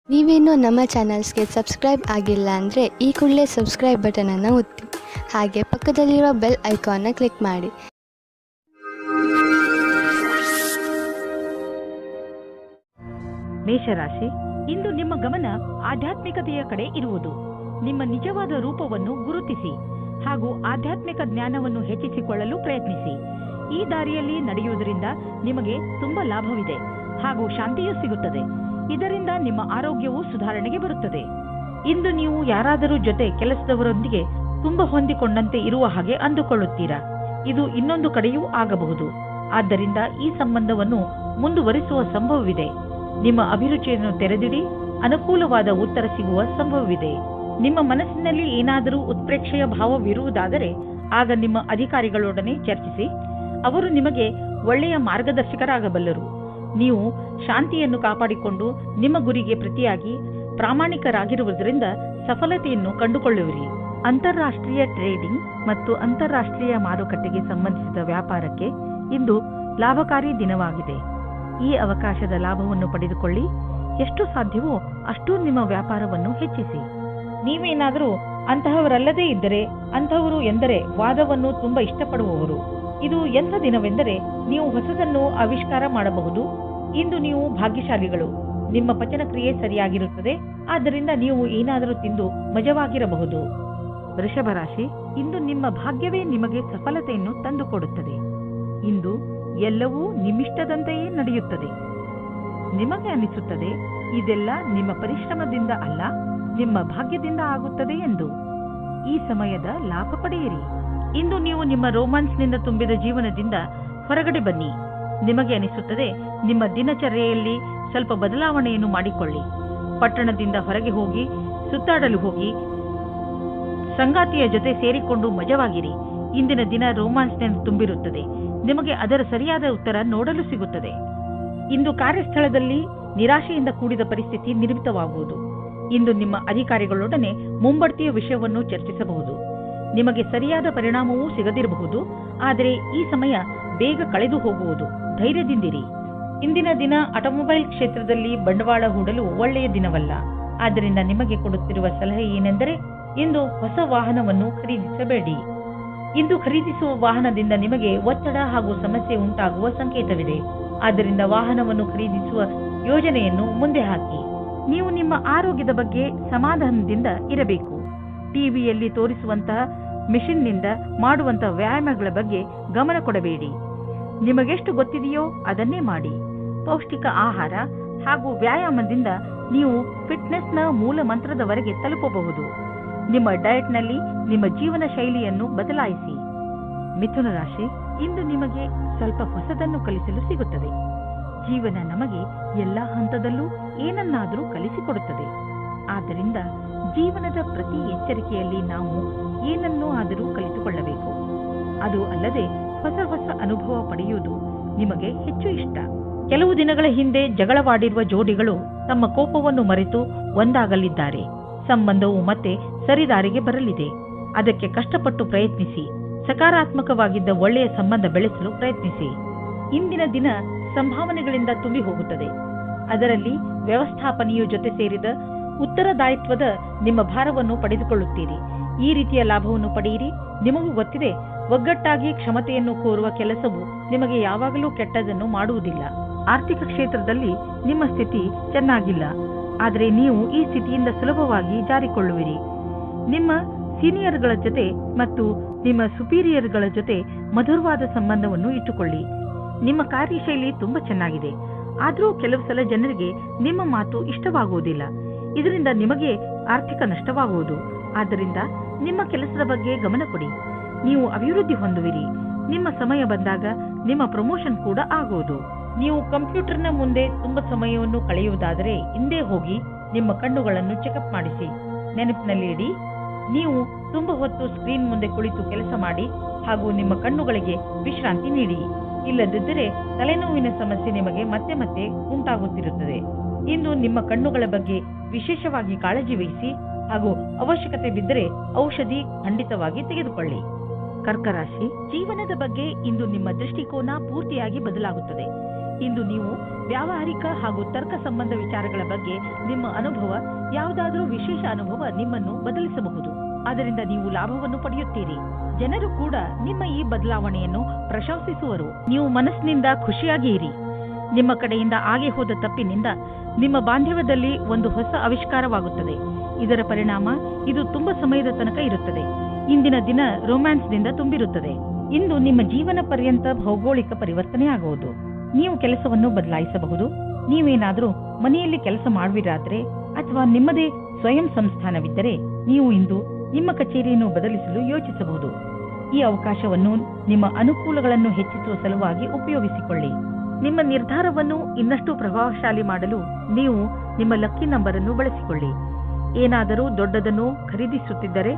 ನೀವೇನೂ ನಮ್ಮ ಚಾನಲ್ಸ್ಗೆ ಸಬ್ಸ್ಕ್ರೈಬ್ ಆಗಿಲ್ಲ ಅಂದರೆ ಈ ಕೂಡಲೇ ಸಬ್ಸ್ಕ್ರೈಬ್ ಬಟನನ್ನು ಒತ್ತಿ ಹಾಗೆ ಪಕ್ಕದಲ್ಲಿರುವ ಬೆಲ್ ಐಕಾನ್ನ ಕ್ಲಿಕ್ ಮಾಡಿ. ಮೇಷರಾಶಿ, ಇಂದು ನಿಮ್ಮ ಗಮನ ಆಧ್ಯಾತ್ಮಿಕತೆಯ ಕಡೆ ಇರುವುದು. ನಿಮ್ಮ ನಿಜವಾದ ರೂಪವನ್ನು ಗುರುತಿಸಿ ಹಾಗೂ ಆಧ್ಯಾತ್ಮಿಕ ಜ್ಞಾನವನ್ನು ಹೆಚ್ಚಿಸಿಕೊಳ್ಳಲು ಪ್ರಯತ್ನಿಸಿ. ಈ ದಾರಿಯಲ್ಲಿ ನಡೆಯುವುದರಿಂದ ನಿಮಗೆ ತುಂಬಾ ಲಾಭವಿದೆ ಹಾಗೂ ಶಾಂತಿಯೂ ಸಿಗುತ್ತದೆ. ಇದರಿಂದ ನಿಮ್ಮ ಆರೋಗ್ಯವು ಸುಧಾರಣೆಗೆ ಬರುತ್ತದೆ. ಇಂದು ನೀವು ಯಾರಾದರೂ ಜೊತೆ ಕೆಲಸದವರೊಂದಿಗೆ ತುಂಬಾ ಹೊಂದಿಕೊಂಡಂತೆ ಇರುವ ಹಾಗೆ ಅಂದುಕೊಳ್ಳುತ್ತೀರಾ. ಇದು ಇನ್ನೊಂದು ಕಡೆಯೂ ಆಗಬಹುದು. ಆದ್ದರಿಂದ ಈ ಸಂಬಂಧವನ್ನು ಮುಂದುವರಿಸುವ ಸಂಭವವಿದೆ. ನಿಮ್ಮ ಅಭಿರುಚಿಯನ್ನು ತೆರೆದಿಡಿ, ಅನುಕೂಲವಾದ ಉತ್ತರ ಸಿಗುವ ಸಂಭವವಿದೆ. ನಿಮ್ಮ ಮನಸ್ಸಿನಲ್ಲಿ ಏನಾದರೂ ಉತ್ಪ್ರೇಕ್ಷೆಯ ಭಾವವಿರುವುದಾದರೆ ಆಗ ನಿಮ್ಮ ಅಧಿಕಾರಿಗಳೊಡನೆ ಚರ್ಚಿಸಿ. ಅವರು ನಿಮಗೆ ಒಳ್ಳೆಯ ಮಾರ್ಗದರ್ಶಕರಾಗಬಲ್ಲರು. ನೀವು ಶಾಂತಿಯನ್ನು ಕಾಪಾಡಿಕೊಂಡು ನಿಮ್ಮ ಗುರಿಗೆ ಪ್ರತಿಯಾಗಿ ಪ್ರಾಮಾಣಿಕರಾಗಿರುವುದರಿಂದ ಸಫಲತೆಯನ್ನು ಕಂಡುಕೊಳ್ಳುವಿರಿ. ಅಂತಾರಾಷ್ಟ್ರೀಯ ಟ್ರೇಡಿಂಗ್ ಮತ್ತು ಅಂತಾರಾಷ್ಟ್ರೀಯ ಮಾರುಕಟ್ಟೆಗೆ ಸಂಬಂಧಿಸಿದ ವ್ಯಾಪಾರಕ್ಕೆ ಇಂದು ಲಾಭಕಾರಿ ದಿನವಾಗಿದೆ. ಈ ಅವಕಾಶದ ಲಾಭವನ್ನು ಪಡೆದುಕೊಳ್ಳಿ. ಎಷ್ಟು ಸಾಧ್ಯವೋ ಅಷ್ಟು ನಿಮ್ಮ ವ್ಯಾಪಾರವನ್ನು ಹೆಚ್ಚಿಸಿ. ನೀವೇನಾದರೂ ಅಂತಹವರಲ್ಲದೇ ಇದ್ದರೆ, ಅಂತಹವರು ಎಂದರೆ ವಾದವನ್ನು ತುಂಬಾ ಇಷ್ಟಪಡುವವರು. ಇದು ಎಂಥ ದಿನವೆಂದರೆ ನೀವು ಹೊಸದನ್ನು ಆವಿಷ್ಕಾರ ಮಾಡಬಹುದು. ಇಂದು ನೀವು ಭಾಗ್ಯಶಾಲಿಗಳು. ನಿಮ್ಮ ಪಚನ ಕ್ರಿಯೆ ಸರಿಯಾಗಿರುತ್ತದೆ. ಆದ್ದರಿಂದ ನೀವು ಏನಾದರೂ ತಿಂದು ಮಜವಾಗಿರಬಹುದು. ವೃಷಭ ರಾಶಿ, ಇಂದು ನಿಮ್ಮ ಭಾಗ್ಯವೇ ನಿಮಗೆ ಸಫಲತೆಯನ್ನು ತಂದುಕೊಡುತ್ತದೆ. ಇಂದು ಎಲ್ಲವೂ ನಿಮ್ಮಿಷ್ಟದಂತೆಯೇ ನಡೆಯುತ್ತದೆ. ನಿಮಗೆ ಅನಿಸುತ್ತದೆ ಇದೆಲ್ಲ ನಿಮ್ಮ ಪರಿಶ್ರಮದಿಂದ ಅಲ್ಲ, ನಿಮ್ಮ ಭಾಗ್ಯದಿಂದ ಆಗುತ್ತದೆ ಎಂದು. ಈ ಸಮಯದ ಲಾಭ ಪಡೆಯಿರಿ. ಇಂದು ನೀವು ನಿಮ್ಮ ರೋಮಾನ್ಸ್ನಿಂದ ತುಂಬಿದ ಜೀವನದಿಂದ ಹೊರಗಡೆ ಬನ್ನಿ. ನಿಮಗೆ ಅನಿಸುತ್ತದೆ ನಿಮ್ಮ ದಿನಚರ್ಯೆಯಲ್ಲಿ ಸ್ವಲ್ಪ ಬದಲಾವಣೆಯನ್ನು ಮಾಡಿಕೊಳ್ಳಿ. ಪಟ್ಟಣದಿಂದ ಹೊರಗೆ ಹೋಗಿ ಸುತ್ತಾಡಲು ಹೋಗಿ ಸಂಗಾತಿಯ ಜೊತೆ ಸೇರಿಕೊಂಡು ಮಜವಾಗಿರಿ. ಇಂದಿನ ದಿನ ರೋಮಾನ್ಸ್ನಿಂದ ತುಂಬಿರುತ್ತದೆ. ನಿಮಗೆ ಅದರ ಸರಿಯಾದ ಉತ್ತರ ನೋಡಲು ಸಿಗುತ್ತದೆ. ಇಂದು ಕಾರ್ಯಸ್ಥಳದಲ್ಲಿ ನಿರಾಶೆಯಿಂದ ಕೂಡಿದ ಪರಿಸ್ಥಿತಿ ನಿರ್ಮಿತವಾಗುವುದು. ಇಂದು ನಿಮ್ಮ ಅಧಿಕಾರಿಗಳೊಡನೆ ಮುಂಬಡ್ತಿಯ ವಿಷಯವನ್ನು ಚರ್ಚಿಸಬಹುದು. ನಿಮಗೆ ಸರಿಯಾದ ಪರಿಣಾಮವೂ ಸಿಗದಿರಬಹುದು. ಆದರೆ ಈ ಸಮಯ ಬೇಗ ಕಳೆದು ಹೋಗುವುದು. ಧೈರ್ಯದಿಂದಿರಿ. ಇಂದಿನ ದಿನ ಆಟೋಮೊಬೈಲ್ ಕ್ಷೇತ್ರದಲ್ಲಿ ಬಂಡವಾಳ ಹೂಡಲು ಒಳ್ಳೆಯ ದಿನವಲ್ಲ. ಆದ್ದರಿಂದ ನಿಮಗೆ ಕೊಡುತ್ತಿರುವ ಸಲಹೆ ಏನೆಂದರೆ ಇಂದು ಹೊಸ ವಾಹನವನ್ನು ಖರೀದಿಸಬೇಡಿ. ಇಂದು ಖರೀದಿಸುವ ವಾಹನದಿಂದ ನಿಮಗೆ ಒತ್ತಡ ಹಾಗೂ ಸಮಸ್ಯೆ ಉಂಟಾಗುವ ಸಂಕೇತವಿದೆ. ಆದ್ದರಿಂದ ವಾಹನವನ್ನು ಖರೀದಿಸುವ ಯೋಜನೆಯನ್ನು ಮುಂದೆ ಹಾಕಿ. ನೀವು ನಿಮ್ಮ ಆರೋಗ್ಯದ ಬಗ್ಗೆ ಸಮಾಧಾನದಿಂದ ಇರಬೇಕು. ಟಿವಿಯಲ್ಲಿ ತೋರಿಸುವಂತಹ ಮಿಷನ್ನಿಂದ ಮಾಡುವಂತಹ ವ್ಯಾಯಾಮಗಳ ಬಗ್ಗೆ ಗಮನ ಕೊಡಬೇಡಿ. ನಿಮಗೆಷ್ಟು ಗೊತ್ತಿದೆಯೋ ಅದನ್ನೇ ಮಾಡಿ. ಪೌಷ್ಟಿಕ ಆಹಾರ ಹಾಗೂ ವ್ಯಾಯಾಮದಿಂದ ನೀವು ಫಿಟ್ನೆಸ್ನ ಮೂಲ ಮಂತ್ರದವರೆಗೆ ತಲುಪಬಹುದು. ನಿಮ್ಮ ಡಯಟ್ನಲ್ಲಿ ನಿಮ್ಮ ಜೀವನ ಶೈಲಿಯನ್ನು ಬದಲಾಯಿಸಿ. ಮಿಥುನ ರಾಶಿ, ಇಂದು ನಿಮಗೆ ಸ್ವಲ್ಪ ಹೊಸದನ್ನು ಕಲಿಸಲು ಸಿಗುತ್ತದೆ. ಜೀವನ ನಮಗೆ ಎಲ್ಲಾ ಹಂತದಲ್ಲೂ ಏನನ್ನಾದರೂ ಕಲಿಸಿಕೊಡುತ್ತದೆ. ಆದ್ದರಿಂದ ಜೀವನದ ಪ್ರತಿ ಎಚ್ಚರಿಕೆಯಲ್ಲಿ ನಾವು ಏನನ್ನೂ ಆದರೂ ಕಲಿತುಕೊಳ್ಳಬೇಕು. ಅದು ಅಲ್ಲದೆ ಹೊಸ ಹೊಸ ಅನುಭವ ಪಡೆಯುವುದು ನಿಮಗೆ ಹೆಚ್ಚು ಇಷ್ಟ. ಕೆಲವು ದಿನಗಳ ಹಿಂದೆ ಜಗಳವಾಡಿರುವ ಜೋಡಿಗಳು ತಮ್ಮ ಕೋಪವನ್ನು ಮರೆತು ಒಂದಾಗಲಿದ್ದಾರೆ. ಸಂಬಂಧವು ಮತ್ತೆ ಸರಿದಾರಿಗೆ ಬರಲಿದೆ. ಅದಕ್ಕೆ ಕಷ್ಟಪಟ್ಟು ಪ್ರಯತ್ನಿಸಿ. ಸಕಾರಾತ್ಮಕವಾಗಿದ್ದ ಒಳ್ಳೆಯ ಸಂಬಂಧ ಬೆಳೆಸಲು ಪ್ರಯತ್ನಿಸಿ. ಇಂದಿನ ದಿನ ಸಂಭಾವನೆಗಳಿಂದ ತುಂಬಿ ಹೋಗುತ್ತದೆ. ಅದರಲ್ಲಿ ವ್ಯವಸ್ಥಾಪನೆಯು ಜೊತೆ ಸೇರಿದ ಉತ್ತರದಾಯಿತ್ವದ ನಿಮ್ಮ ಭಾರವನ್ನು ಪಡೆದುಕೊಳ್ಳುತ್ತೀರಿ. ಈ ರೀತಿಯ ಲಾಭವನ್ನು ಪಡೆಯಿರಿ. ನಿಮಗೂ ಗೊತ್ತಿದೆ, ಒಗ್ಗಟ್ಟಾಗಿ ಕ್ಷಮತೆಯನ್ನು ಕೋರುವ ಕೆಲಸವು ನಿಮಗೆ ಯಾವಾಗಲೂ ಕೆಟ್ಟದನ್ನು ಮಾಡುವುದಿಲ್ಲ. ಆರ್ಥಿಕ ಕ್ಷೇತ್ರದಲ್ಲಿ ನಿಮ್ಮ ಸ್ಥಿತಿ ಚೆನ್ನಾಗಿಲ್ಲ. ಆದರೆ ನೀವು ಈ ಸ್ಥಿತಿಯಿಂದ ಸುಲಭವಾಗಿ ಜಾರಿಕೊಳ್ಳುವಿರಿ. ನಿಮ್ಮ ಸೀನಿಯರ್ಗಳ ಜೊತೆ ಮತ್ತು ನಿಮ್ಮ ಸುಪೀರಿಯರ್ಗಳ ಜೊತೆ ಮಧುರವಾದ ಸಂಬಂಧವನ್ನು ಇಟ್ಟುಕೊಳ್ಳಿ. ನಿಮ್ಮ ಕಾರ್ಯಶೈಲಿ ತುಂಬಾ ಚೆನ್ನಾಗಿದೆ. ಆದರೂ ಕೆಲವು ಸಲ ಜನರಿಗೆ ನಿಮ್ಮ ಮಾತು ಇಷ್ಟವಾಗುವುದಿಲ್ಲ. ಇದರಿಂದ ನಿಮಗೆ ಆರ್ಥಿಕ ನಷ್ಟವಾಗುವುದು. ಆದ್ದರಿಂದ ನಿಮ್ಮ ಕೆಲಸದ ಬಗ್ಗೆ ಗಮನ ಕೊಡಿ. ನೀವು ಅಭಿವೃದ್ಧಿ ಹೊಂದುವಿರಿ. ನಿಮ್ಮ ಸಮಯ ಬಂದಾಗ ನಿಮ್ಮ ಪ್ರಮೋಷನ್ ಕೂಡ ಆಗುವುದು. ನೀವು ಕಂಪ್ಯೂಟರ್ನ ಮುಂದೆ ತುಂಬಾ ಸಮಯವನ್ನು ಕಳೆಯುವುದಾದರೆ ಹಿಂದೆ ಹೋಗಿ ನಿಮ್ಮ ಕಣ್ಣುಗಳನ್ನು ಚೆಕಪ್ ಮಾಡಿಸಿ. ನೆನಪಿನಲ್ಲಿ ಇಡಿ, ನೀವು ತುಂಬಾ ಹೊತ್ತು ಸ್ಕ್ರೀನ್ ಮುಂದೆ ಕುಳಿತು ಕೆಲಸ ಮಾಡಿ ಹಾಗೂ ನಿಮ್ಮ ಕಣ್ಣುಗಳಿಗೆ ವಿಶ್ರಾಂತಿ ನೀಡಿ. ಇಲ್ಲದಿದ್ದರೆ ತಲೆನೋವಿನ ಸಮಸ್ಯೆ ನಿಮಗೆ ಮತ್ತೆ ಮತ್ತೆ ಉಂಟಾಗುತ್ತಿರುತ್ತದೆ. ಇಂದು ನಿಮ್ಮ ಕಣ್ಣುಗಳ ಬಗ್ಗೆ ವಿಶೇಷವಾಗಿ ಕಾಳಜಿ ವಹಿಸಿ ಹಾಗೂ ಅವಶ್ಯಕತೆ ಬಿದ್ದರೆ ಔಷಧಿ ಖಂಡಿತವಾಗಿ ತೆಗೆದುಕೊಳ್ಳಿ. ಕರ್ಕ ರಾಶಿ, ಜೀವನದ ಬಗ್ಗೆ ಇಂದು ನಿಮ್ಮ ದೃಷ್ಟಿಕೋನ ಪೂರ್ತಿಯಾಗಿ ಬದಲಾಗುತ್ತದೆ. ಇಂದು ನೀವು ವ್ಯಾವಹಾರಿಕ ಹಾಗೂ ತರ್ಕ ಸಂಬಂಧ ವಿಚಾರಗಳ ಬಗ್ಗೆ ನಿಮ್ಮ ಅನುಭವ, ಯಾವುದಾದರೂ ವಿಶೇಷ ಅನುಭವ ನಿಮ್ಮನ್ನು ಬದಲಿಸಬಹುದು. ಅದರಿಂದ ನೀವು ಲಾಭವನ್ನು ಪಡೆಯುತ್ತೀರಿ. ಜನರು ಕೂಡ ನಿಮ್ಮ ಈ ಬದಲಾವಣೆಯನ್ನು ಪ್ರಶಂಸಿಸುವರು. ನೀವು ಮನಸ್ಸಿನಿಂದ ಖುಷಿಯಾಗಿ ಇರಿ. ನಿಮ್ಮ ಕಡೆಯಿಂದ ಆಗಿ ಹೋದ ತಪ್ಪಿನಿಂದ ನಿಮ್ಮ ಬಾಂಧವ್ಯದಲ್ಲಿ ಒಂದು ಹೊಸ ಆವಿಷ್ಕಾರವಾಗುತ್ತದೆ. ಇದರ ಪರಿಣಾಮ ಇದು ತುಂಬಾ ಸಮಯದ ತನಕ ಇರುತ್ತದೆ. ಇಂದಿನ ದಿನ ರೊಮ್ಯಾನ್ಸ್ನಿಂದ ತುಂಬಿರುತ್ತದೆ. ಇಂದು ನಿಮ್ಮ ಜೀವನ ಪರ್ಯಂತ ಭೌಗೋಳಿಕ ಪರಿವರ್ತನೆ ಆಗುವುದು. ನೀವು ಕೆಲಸವನ್ನು ಬದಲಾಯಿಸಬಹುದು. ನೀವೇನಾದರೂ ಮನೆಯಲ್ಲಿ ಕೆಲಸ ಮಾಡುವಿರಾದ್ರೆ ಅಥವಾ ನಿಮ್ಮದೇ ಸ್ವಯಂ ಸಂಸ್ಥಾನವಿದ್ದರೆ ನೀವು ಇಂದು ನಿಮ್ಮ ಕಚೇರಿಯನ್ನು ಬದಲಿಸಲು ಯೋಚಿಸಬಹುದು. ಈ ಅವಕಾಶವನ್ನು ನಿಮ್ಮ ಅನುಕೂಲಗಳನ್ನು ಹೆಚ್ಚಿಸುವ ಸಲುವಾಗಿ ಉಪಯೋಗಿಸಿಕೊಳ್ಳಿ. ನಿಮ್ಮ ನಿರ್ಧಾರವನ್ನು ಇನ್ನಷ್ಟು ಪ್ರಭಾವಶಾಲಿ ಮಾಡಲು ನೀವು ನಿಮ್ಮ ಲಕ್ಕಿ ನಂಬರ್ ಅನ್ನು ಬಳಸಿಕೊಳ್ಳಿ. ಏನಾದರೂ ದೊಡ್ಡದನ್ನು ಖರೀದಿಸುತ್ತಿದ್ದರೆ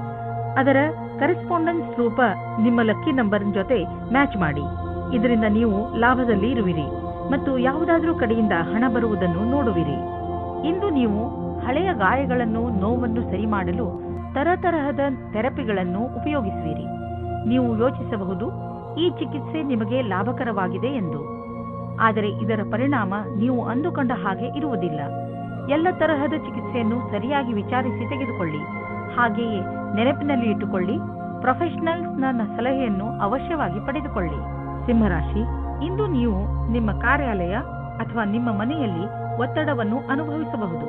ಅದರ ಕರೆಸ್ಪಾಂಡೆನ್ಸ್ ರೂಪ ನಿಮ್ಮ ಲಕ್ಕಿ ನಂಬರ್ ಜೊತೆ ಮ್ಯಾಚ್ ಮಾಡಿ. ಇದರಿಂದ ನೀವು ಲಾಭದಲ್ಲಿ ಇರುವಿರಿ ಮತ್ತು ಯಾವುದಾದ್ರೂ ಕಡೆಯಿಂದ ಹಣ ಬರುವುದನ್ನು ನೋಡುವಿರಿ. ಇಂದು ನೀವು ಹಳೆಯ ಗಾಯಗಳನ್ನು, ನೋವನ್ನು ಸರಿ ಮಾಡಲು ತರತರಹದ ಥೆರಪಿಗಳನ್ನು ಉಪಯೋಗಿಸುವಿರಿ. ನೀವು ಯೋಚಿಸಬಹುದು, ಈ ಚಿಕಿತ್ಸೆ ನಿಮಗೆ ಲಾಭಕರವಾಗಿದೆ ಎಂದು. ಆದರೆ ಇದರ ಪರಿಣಾಮ ನೀವು ಅಂದುಕೊಂಡ ಹಾಗೆ ಇರುವುದಿಲ್ಲ. ಎಲ್ಲ ತರಹದ ಚಿಕಿತ್ಸೆಯನ್ನು ಸರಿಯಾಗಿ ವಿಚಾರಿಸಿ ತೆಗೆದುಕೊಳ್ಳಿ. ಹಾಗೆಯೇ ನೆನಪಿನಲ್ಲಿ ಇಟ್ಟುಕೊಳ್ಳಿ, ಪ್ರೊಫೆಷನಲ್ಸ್ನ ಸಲಹೆಯನ್ನು ಅವಶ್ಯವಾಗಿ ಪಡೆದುಕೊಳ್ಳಿ. ಸಿಂಹರಾಶಿ, ಇಂದು ನೀವು ನಿಮ್ಮ ಕಾರ್ಯಾಲಯ ಅಥವಾ ನಿಮ್ಮ ಮನೆಯಲ್ಲಿ ಒತ್ತಡವನ್ನು ಅನುಭವಿಸಬಹುದು.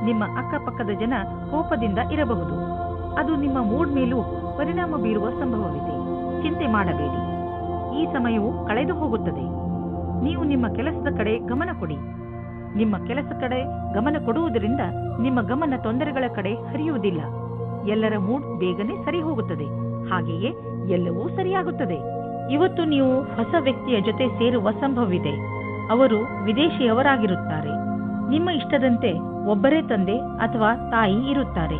ನಿಮ್ಮ ಅಕ್ಕಪಕ್ಕದ ಜನ ಕೋಪದಿಂದ ಇರಬಹುದು. ಅದು ನಿಮ್ಮ ಮೂಡ್ ಮೇಲೂ ಪರಿಣಾಮ ಬೀರುವ ಸಂಭವವಿದೆ. ಚಿಂತೆ ಮಾಡಬೇಡಿ, ಈ ಸಮಯವು ಕಳೆದು ಹೋಗುತ್ತದೆ. ನೀವು ನಿಮ್ಮ ಕೆಲಸದ ಕಡೆ ಗಮನ ಕೊಡಿ. ನಿಮ್ಮ ಕೆಲಸ ಕಡೆ ಗಮನ ಕೊಡುವುದರಿಂದ ನಿಮ್ಮ ಗಮನ ತೊಂದರೆಗಳ ಕಡೆ ಹರಿಯುವುದಿಲ್ಲ. ಎಲ್ಲರ ಮೂಡ್ ಬೇಗನೆ ಸರಿ ಹೋಗುತ್ತದೆ. ಹಾಗೆಯೇ ಎಲ್ಲವೂ ಸರಿಯಾಗುತ್ತದೆ. ಇವತ್ತು ನೀವು ಹೊಸ ವ್ಯಕ್ತಿಯ ಜೊತೆ ಸೇರುವ ಸಂಭವವಿದೆ. ಅವರು ವಿದೇಶಿಯವರಾಗಿರುತ್ತಾರೆ. ನಿಮ್ಮ ಇಷ್ಟದಂತೆ ಒಬ್ಬರೇ ತಂದೆ ಅಥವಾ ತಾಯಿ ಇರುತ್ತಾರೆ.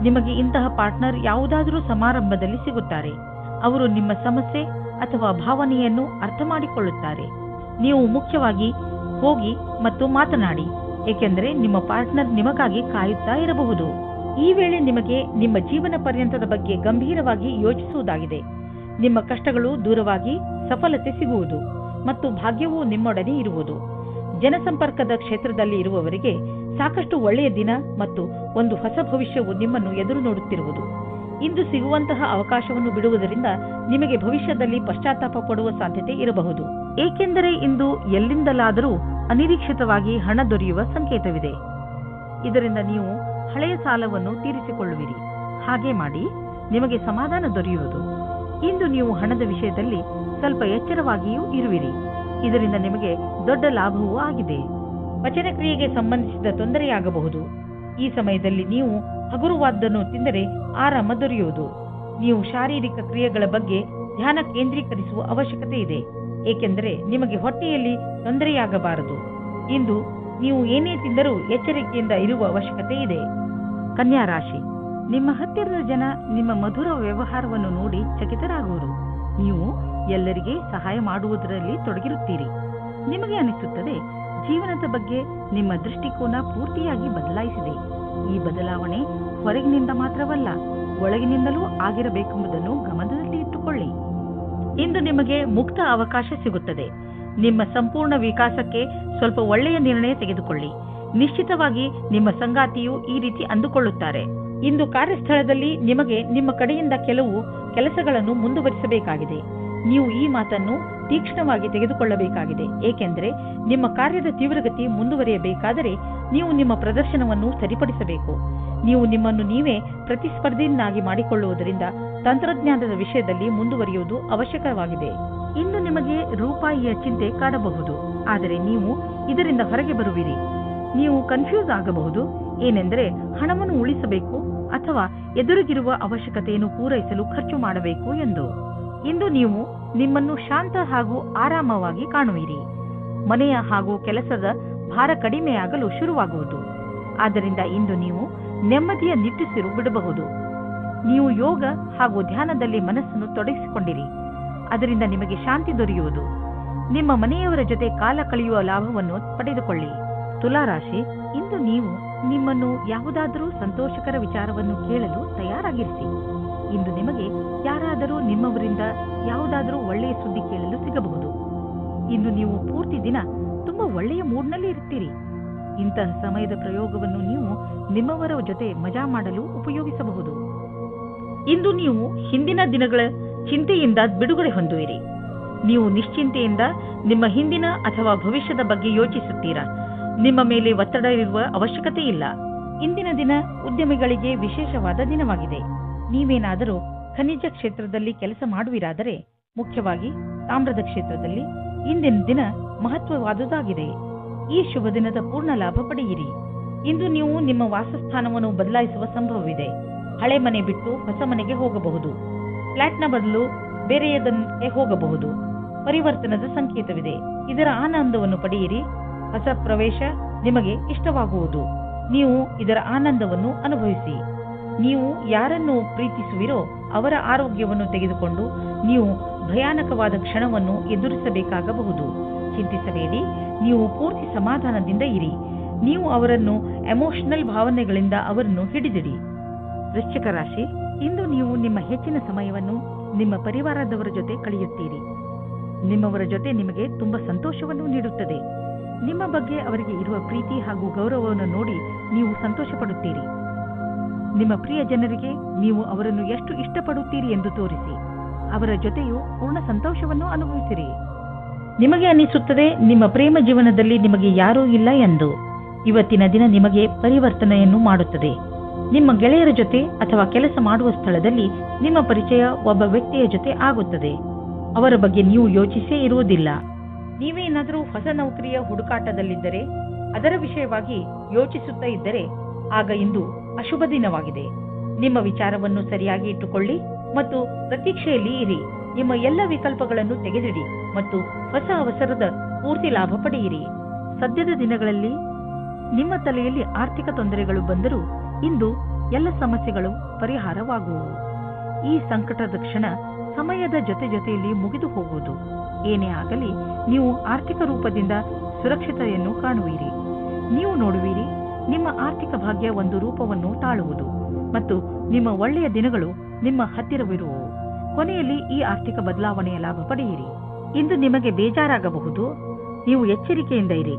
ನಿಮಗೆ ಇಂತಹ ಪಾರ್ಟ್ನರ್ ಯಾವುದಾದರೂ ಸಮಾರಂಭದಲ್ಲಿ ಸಿಗುತ್ತಾರೆ. ಅವರು ನಿಮ್ಮ ಸಮಸ್ಯೆ ಅಥವಾ ಭಾವನೆಯನ್ನು ಅರ್ಥ ಮಾಡಿಕೊಳ್ಳುತ್ತಾರೆ. ನೀವು ಮುಖ್ಯವಾಗಿ ಹೋಗಿ ಮತ್ತು ಮಾತನಾಡಿ, ಏಕೆಂದರೆ ನಿಮ್ಮ ಪಾರ್ಟ್ನರ್ ನಿಮಗಾಗಿ ಕಾಯುತ್ತಾ ಇರಬಹುದು. ಈ ವೇಳೆ ನಿಮಗೆ ನಿಮ್ಮ ಜೀವನ ಪರ್ಯಂತದ ಬಗ್ಗೆ ಗಂಭೀರವಾಗಿ ಯೋಚಿಸುವುದಾಗಿದೆ. ನಿಮ್ಮ ಕಷ್ಟಗಳು ದೂರವಾಗಿ ಸಫಲತೆ ಸಿಗುವುದು ಮತ್ತು ಭಾಗ್ಯವೂ ನಿಮ್ಮೊಡನೆ ಇರುವುದು. ಜನಸಂಪರ್ಕದ ಕ್ಷೇತ್ರದಲ್ಲಿ ಇರುವವರಿಗೆ ಸಾಕಷ್ಟು ಒಳ್ಳೆಯ ದಿನ ಮತ್ತು ಒಂದು ಹೊಸ ಭವಿಷ್ಯವು ನಿಮ್ಮನ್ನು ಎದುರು ನೋಡುತ್ತಿರುವುದು. ಇಂದು ಸಿಗುವಂತಹ ಅವಕಾಶವನ್ನು ಬಿಡುವುದರಿಂದ ನಿಮಗೆ ಭವಿಷ್ಯದಲ್ಲಿ ಪಶ್ಚಾತ್ತಾಪ ಪಡುವ ಸಾಧ್ಯತೆ ಇರಬಹುದು. ಏಕೆಂದರೆ ಇಂದು ಎಲ್ಲಿಂದಲಾದರೂ ಅನಿರೀಕ್ಷಿತವಾಗಿ ಹಣ ದೊರೆಯುವ ಸಂಕೇತವಿದೆ. ಇದರಿಂದ ನೀವು ಹಳೆಯ ಸಾಲವನ್ನು ತೀರಿಸಿಕೊಳ್ಳುವಿರಿ. ಹಾಗೆ ಮಾಡಿ ನಿಮಗೆ ಸಮಾಧಾನ ದೊರೆಯುವುದು. ಇಂದು ನೀವು ಹಣದ ವಿಷಯದಲ್ಲಿ ಸ್ವಲ್ಪ ಎಚ್ಚರವಾಗಿಯೂ ಇರುವಿರಿ. ಇದರಿಂದ ನಿಮಗೆ ದೊಡ್ಡ ಲಾಭವೂ ಆಗಿದೆ. ಪಚನ ಕ್ರಿಯೆಗೆ ಸಂಬಂಧಿಸಿದ ತೊಂದರೆಯಾಗಬಹುದು. ಈ ಸಮಯದಲ್ಲಿ ನೀವು ಹಗುರವಾದ್ದನ್ನು ತಿಂದರೆ ಆರಾಮ ದೊರೆಯುವುದು. ನೀವು ಶಾರೀರಿಕ ಕ್ರಿಯೆಗಳ ಬಗ್ಗೆ ಧ್ಯಾನ ಕೇಂದ್ರೀಕರಿಸುವ ಅವಶ್ಯಕತೆ ಇದೆ, ಏಕೆಂದರೆ ನಿಮಗೆ ಹೊಟ್ಟೆಯಲ್ಲಿ ತೊಂದರೆಯಾಗಬಾರದು. ಇಂದು ನೀವು ಏನೇ ತಿಂದರೂ ಎಚ್ಚರಿಕೆಯಿಂದ ಇರುವ ಅವಶ್ಯಕತೆ ಇದೆ. ಕನ್ಯಾ ರಾಶಿ, ನಿಮ್ಮ ಹತ್ತಿರದ ಜನ ನಿಮ್ಮ ಮಧುರ ವ್ಯವಹಾರವನ್ನು ನೋಡಿ ಚಕಿತರಾಗುವರು. ನೀವು ಎಲ್ಲರಿಗೆ ಸಹಾಯ ಮಾಡುವುದರಲ್ಲಿ ತೊಡಗಿರುತ್ತೀರಿ. ನಿಮಗೆ ಅನಿಸುತ್ತದೆ, ಜೀವನದ ಬಗ್ಗೆ ನಿಮ್ಮ ದೃಷ್ಟಿಕೋನ ಪೂರ್ತಿಯಾಗಿ ಬದಲಾಯಿಸಿದೆ. ಈ ಬದಲಾವಣೆ ಹೊರಗಿನಿಂದ ಮಾತ್ರವಲ್ಲ, ಒಳಗಿನಿಂದಲೂ ಆಗಿರಬೇಕೆಂಬುದನ್ನು ಗಮನದಲ್ಲಿ ಇಟ್ಟುಕೊಳ್ಳಿ. ಇಂದು ನಿಮಗೆ ಮುಕ್ತ ಅವಕಾಶ ಸಿಗುತ್ತದೆ. ನಿಮ್ಮ ಸಂಪೂರ್ಣ ವಿಕಾಸಕ್ಕೆ ಸ್ವಲ್ಪ ಒಳ್ಳೆಯ ನಿರ್ಣಯ ತೆಗೆದುಕೊಳ್ಳಿ. ನಿಶ್ಚಿತವಾಗಿ ನಿಮ್ಮ ಸಂಗಾತಿಯು ಈ ರೀತಿ ಅಂದುಕೊಳ್ಳುತ್ತಾರೆ. ಇಂದು ಕಾರ್ಯಸ್ಥಳದಲ್ಲಿ ನಿಮಗೆ ನಿಮ್ಮ ಕಡೆಯಿಂದ ಕೆಲವು ಕೆಲಸಗಳನ್ನು ಮುಂದುವರಿಸಬೇಕಾಗಿದೆ. ನೀವು ಈ ಮಾತನ್ನು ತೀಕ್ಷ್ಣವಾಗಿ ತೆಗೆದುಕೊಳ್ಳಬೇಕಾಗಿದೆ, ಏಕೆಂದರೆ ನಿಮ್ಮ ಕಾರ್ಯದ ತೀವ್ರಗತಿ ಮುಂದುವರಿಯಬೇಕಾದರೆ ನೀವು ನಿಮ್ಮ ಪ್ರದರ್ಶನವನ್ನು ಸರಿಪಡಿಸಬೇಕು. ನೀವು ನಿಮ್ಮನ್ನು ನೀವೇ ಪ್ರತಿಸ್ಪರ್ಧಿಯನ್ನಾಗಿ ಮಾಡಿಕೊಳ್ಳುವುದರಿಂದ ತಂತ್ರಜ್ಞಾನದ ವಿಷಯದಲ್ಲಿ ಮುಂದುವರಿಯುವುದು ಅವಶ್ಯಕವಾಗಿದೆ. ಇಂದು ನಿಮಗೆ ರೂಪಾಯಿಯ ಚಿಂತೆ ಕಾಡಬಹುದು, ಆದರೆ ನೀವು ಇದರಿಂದ ಹೊರಗೆ ಬರುವಿರಿ. ನೀವು ಕನ್ಫ್ಯೂಸ್ ಆಗಬಹುದು, ಏನೆಂದರೆ ಹಣವನ್ನು ಉಳಿಸಬೇಕು ಅಥವಾ ಎದುರಿಗಿರುವ ಅವಶ್ಯಕತೆಯನ್ನು ಪೂರೈಸಲು ಖರ್ಚು ಮಾಡಬೇಕು ಎಂದು. ಇಂದು ನೀವು ನಿಮ್ಮನ್ನು ಶಾಂತ ಹಾಗೂ ಆರಾಮವಾಗಿ ಕಾಣುವಿರಿ. ಮನೆಯ ಹಾಗೂ ಕೆಲಸದ ಭಾರ ಕಡಿಮೆಯಾಗಲು ಶುರುವಾಗುವುದು. ಆದ್ದರಿಂದ ಇಂದು ನೀವು ನೆಮ್ಮದಿಯ ನಿಟ್ಟುಸಿರು ಬಿಡಬಹುದು. ನೀವು ಯೋಗ ಹಾಗೂ ಧ್ಯಾನದಲ್ಲಿ ಮನಸ್ಸನ್ನು ತೊಡಗಿಸಿಕೊಂಡಿರಿ. ಅದರಿಂದ ನಿಮಗೆ ಶಾಂತಿ ದೊರೆಯುವುದು. ನಿಮ್ಮ ಮನೆಯವರ ಜೊತೆ ಕಾಲ ಕಳೆಯುವ ಲಾಭವನ್ನು ಪಡೆದುಕೊಳ್ಳಿ. ತುಲಾರಾಶಿ, ಇಂದು ನೀವು ನಿಮ್ಮನ್ನು ಯಾವುದಾದರೂ ಸಂತೋಷಕರ ವಿಚಾರವನ್ನು ಕೇಳಲು ತಯಾರಾಗಿರಿಸಿ. ಇಂದು ನಿಮಗೆ ಯಾರಾದರೂ ನಿಮ್ಮವರಿಂದ ಯಾವುದಾದರೂ ಒಳ್ಳೆಯ ಸುದ್ದಿ ಕೇಳಲು ಸಿಗಬಹುದು. ಇಂದು ನೀವು ಪೂರ್ತಿ ದಿನ ತುಂಬಾ ಒಳ್ಳೆಯ ಮೂಡ್ನಲ್ಲಿ ಇರ್ತೀರಿ. ಇಂತಹ ಸಮಯದ ಪ್ರಯೋಗವನ್ನು ನೀವು ನಿಮ್ಮವರ ಜೊತೆ ಮಜಾ ಮಾಡಲು ಉಪಯೋಗಿಸಬಹುದು. ಇಂದು ನೀವು ಹಿಂದಿನ ದಿನಗಳ ಚಿಂತೆಯಿಂದ ಬಿಡುಗಡೆ ಹೊಂದುವಿರಿ. ನೀವು ನಿಶ್ಚಿಂತೆಯಿಂದ ನಿಮ್ಮ ಹಿಂದಿನ ಅಥವಾ ಭವಿಷ್ಯದ ಬಗ್ಗೆ ಯೋಚಿಸುತ್ತೀರಾ. ನಿಮ್ಮ ಮೇಲೆ ಒತ್ತಡ ಇರುವ ಅವಶ್ಯಕತೆ ಇಲ್ಲ. ಇಂದಿನ ದಿನ ಉದ್ಯಮಿಗಳಿಗೆ ವಿಶೇಷವಾದ ದಿನವಾಗಿದೆ. ನೀವೇನಾದರೂ ಖನಿಜ ಕ್ಷೇತ್ರದಲ್ಲಿ ಕೆಲಸ ಮಾಡುವಿರಾದರೆ, ಮುಖ್ಯವಾಗಿ ತಾಮ್ರದ ಕ್ಷೇತ್ರದಲ್ಲಿ, ಇಂದಿನ ದಿನ ಮಹತ್ವವಾದುದಾಗಿದೆ. ಈ ಶುಭ ದಿನದ ಪೂರ್ಣ ಲಾಭ ಪಡೆಯಿರಿ. ಇಂದು ನೀವು ನಿಮ್ಮ ವಾಸಸ್ಥಾನವನ್ನು ಬದಲಾಯಿಸುವ ಸಂಭವವಿದೆ. ಹಳೆ ಮನೆ ಬಿಟ್ಟು ಹೊಸ ಮನೆಗೆ ಹೋಗಬಹುದು. ಫ್ಲಾಟ್ನ ಬದಲು ಬೇರೆಯದಕ್ಕೆ ಹೋಗಬಹುದು. ಪರಿವರ್ತನದ ಸಂಕೇತವಿದೆ. ಇದರ ಆನಂದವನ್ನು ಪಡೆಯಿರಿ. ಹೊಸ ಪ್ರವೇಶ ನಿಮಗೆ ಇಷ್ಟವಾಗುವುದು. ನೀವು ಇದರ ಆನಂದವನ್ನು ಅನುಭವಿಸಿ. ನೀವು ಯಾರನ್ನು ಪ್ರೀತಿಸುವಿರೋ ಅವರ ಆರೋಗ್ಯವನ್ನು ತೆಗೆದುಕೊಂಡು ನೀವು ಭಯಾನಕವಾದ ಕ್ಷಣವನ್ನು ಎದುರಿಸಬೇಕಾಗಬಹುದು. ಚಿಂತಿಸಬೇಡಿ. ನೀವು ಪೂರ್ತಿ ಸಮಾಧಾನದಿಂದ ಇರಿ. ನೀವು ಅವರನ್ನು ಎಮೋಷನಲ್ ಭಾವನೆಗಳಿಂದ ಅವರನ್ನು ಹಿಡಿದಿಡಿ. ವೃಶ್ಚಿಕ ರಾಶಿ, ಇಂದು ನೀವು ನಿಮ್ಮ ಹೆಚ್ಚಿನ ಸಮಯವನ್ನು ನಿಮ್ಮ ಪರಿವಾರದವರ ಜೊತೆ ಕಳೆಯುತ್ತೀರಿ. ನಿಮ್ಮವರ ಜೊತೆ ನಿಮಗೆ ತುಂಬಾ ಸಂತೋಷವನ್ನು ನೀಡುತ್ತದೆ. ನಿಮ್ಮ ಬಗ್ಗೆ ಅವರಿಗೆ ಇರುವ ಪ್ರೀತಿ ಹಾಗೂ ಗೌರವವನ್ನು ನೋಡಿ ನೀವು ಸಂತೋಷ ಪಡುತ್ತೀರಿ. ನಿಮ್ಮ ಪ್ರಿಯ ಜನರಿಗೆ ನೀವು ಅವರನ್ನು ಎಷ್ಟು ಇಷ್ಟಪಡುತ್ತೀರಿ ಎಂದು ತೋರಿಸಿ. ಅವರ ಜೊತೆಯೂ ಪೂರ್ಣ ಸಂತೋಷವನ್ನು ಅನುಭವಿಸಿರಿ. ನಿಮಗೆ ಅನಿಸುತ್ತದೆ ನಿಮ್ಮ ಪ್ರೇಮ ಜೀವನದಲ್ಲಿ ನಿಮಗೆ ಯಾರೂ ಇಲ್ಲ ಎಂದು. ಇವತ್ತಿನ ದಿನ ನಿಮಗೆ ಪರಿವರ್ತನೆಯನ್ನು ಮಾಡುತ್ತದೆ. ನಿಮ್ಮ ಗೆಳೆಯರ ಜೊತೆ ಅಥವಾ ಕೆಲಸ ಮಾಡುವ ಸ್ಥಳದಲ್ಲಿ ನಿಮ್ಮ ಪರಿಚಯ ಒಬ್ಬ ವ್ಯಕ್ತಿಯ ಜೊತೆ ಆಗುತ್ತದೆ. ಅವರ ಬಗ್ಗೆ ನೀವು ಯೋಚಿಸೇ ಇರುವುದಿಲ್ಲ. ನೀವೇನಾದರೂ ಹೊಸ ನೌಕರಿಯ ಹುಡುಕಾಟದಲ್ಲಿದ್ದರೆ, ಅದರ ವಿಷಯವಾಗಿ ಯೋಚಿಸುತ್ತಾ ಇದ್ದರೆ, ಆಗ ಇಂದು ಅಶುಭ ದಿನವಾಗಿದೆ. ನಿಮ್ಮ ವಿಚಾರವನ್ನು ಸರಿಯಾಗಿ ಇಟ್ಟುಕೊಳ್ಳಿ ಮತ್ತು ಪ್ರತೀಕ್ಷೆಯಲ್ಲಿ ಇರಿ. ನಿಮ್ಮ ಎಲ್ಲ ವಿಕಲ್ಪಗಳನ್ನು ತೆಗೆದಿಡಿ ಮತ್ತು ಹೊಸ ಅವಸರದ ಪೂರ್ತಿ ಲಾಭ ಪಡೆಯಿರಿ. ಸದ್ಯದ ದಿನಗಳಲ್ಲಿ ನಿಮ್ಮ ತಲೆಯಲ್ಲಿ ಆರ್ಥಿಕ ತೊಂದರೆಗಳು ಬಂದರೂ ಇಂದು ಎಲ್ಲ ಸಮಸ್ಯೆಗಳು ಪರಿಹಾರವಾಗುವವು. ಈ ಸಂಕಟದ ಕ್ಷಣ ಸಮಯದ ಜೊತೆಯಲ್ಲಿ ಮುಗಿದು ಹೋಗುವುದು. ಏನೇ ಆಗಲಿ, ನೀವು ಆರ್ಥಿಕ ರೂಪದಿಂದ ಸುರಕ್ಷತೆಯನ್ನು ಕಾಣುವಿರಿ. ನೀವು ನೋಡುವಿರಿ, ನಿಮ್ಮ ಆರ್ಥಿಕ ಭಾಗ್ಯ ಒಂದು ರೂಪವನ್ನು ತಾಳುವುದು ಮತ್ತು ನಿಮ್ಮ ಒಳ್ಳೆಯ ದಿನಗಳು ನಿಮ್ಮ ಹತ್ತಿರವಿರುವವು. ಕೊನೆಯಲ್ಲಿ ಈ ಆರ್ಥಿಕ ಬದಲಾವಣೆಯ ಲಾಭ ಪಡೆಯಿರಿ. ಇಂದು ನಿಮಗೆ ಬೇಜಾರಾಗಬಹುದು. ನೀವು ಎಚ್ಚರಿಕೆಯಿಂದ ಇರಿ.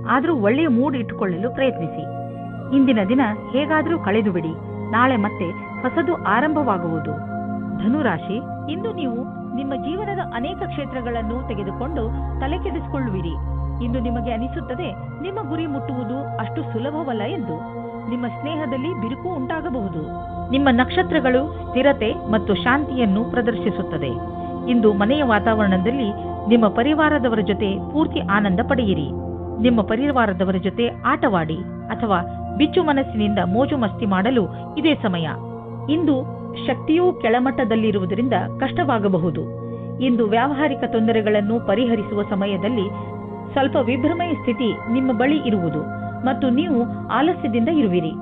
ಆದರೂ ಒಳ್ಳೆಯ ಮೂಡ್ ಇಟ್ಟುಕೊಳ್ಳಲು ಪ್ರಯತ್ನಿಸಿ. ಇಂದಿನ ದಿನ ಹೇಗಾದರೂ ಕಳೆದು ಬಿಡಿ. ನಾಳೆ ಮತ್ತೆ ಹೊಸದು ಆರಂಭವಾಗುವುದು. ಧನುರಾಶಿ, ಇಂದು ನೀವು ನಿಮ್ಮ ಜೀವನದ ಅನೇಕ ಕ್ಷೇತ್ರಗಳನ್ನು ತೆಗೆದುಕೊಂಡು ತಲೆ ಕೆಡಿಸಿಕೊಳ್ಳುವಿರಿ. ಇಂದು ನಿಮಗೆ ಅನಿಸುತ್ತದೆ ನಿಮ್ಮ ಗುರಿ ಮುಟ್ಟುವುದು ಅಷ್ಟು ಸುಲಭವಲ್ಲ ಎಂದು. ನಿಮ್ಮ ಸ್ನೇಹದಲ್ಲಿ ಬಿರುಕು ಉಂಟಾಗಬಹುದು. ನಿಮ್ಮ ನಕ್ಷತ್ರಗಳು ಸ್ಥಿರತೆ ಮತ್ತು ಶಾಂತಿಯನ್ನು ಪ್ರದರ್ಶಿಸುತ್ತದೆ. ಇಂದು ಮನೆಯ ವಾತಾವರಣದಲ್ಲಿ ನಿಮ್ಮ ಪರಿವಾರದವರ ಜೊತೆ ಪೂರ್ತಿ ಆನಂದ ಪಡೆಯಿರಿ. ನಿಮ್ಮ ಪರಿವಾರದವರ ಜೊತೆ ಆಟವಾಡಿ ಅಥವಾ ಬಿಚ್ಚು ಮನಸ್ಸಿನಿಂದ ಮೋಜು ಮಸ್ತಿ ಮಾಡಲು ಇದೇ ಸಮಯ. ಇಂದು ಶಕ್ತಿಯೂ ಕೆಳಮಟ್ಟದಲ್ಲಿರುವುದರಿಂದ ಕಷ್ಟವಾಗಬಹುದು. ಇಂದು ವ್ಯಾವಹಾರಿಕ ತೊಂದರೆಗಳನ್ನು ಪರಿಹರಿಸುವ ಸಮಯದಲ್ಲಿ ಸ್ವಲ್ಪ ವಿಭ್ರಮೆಯ ಸ್ಥಿತಿ ನಿಮ್ಮ ಬಳಿ ಇರುವುದು ಮತ್ತು ನೀವು ಆಲಸ್ಯದಿಂದ ಇರುವಿರಿ.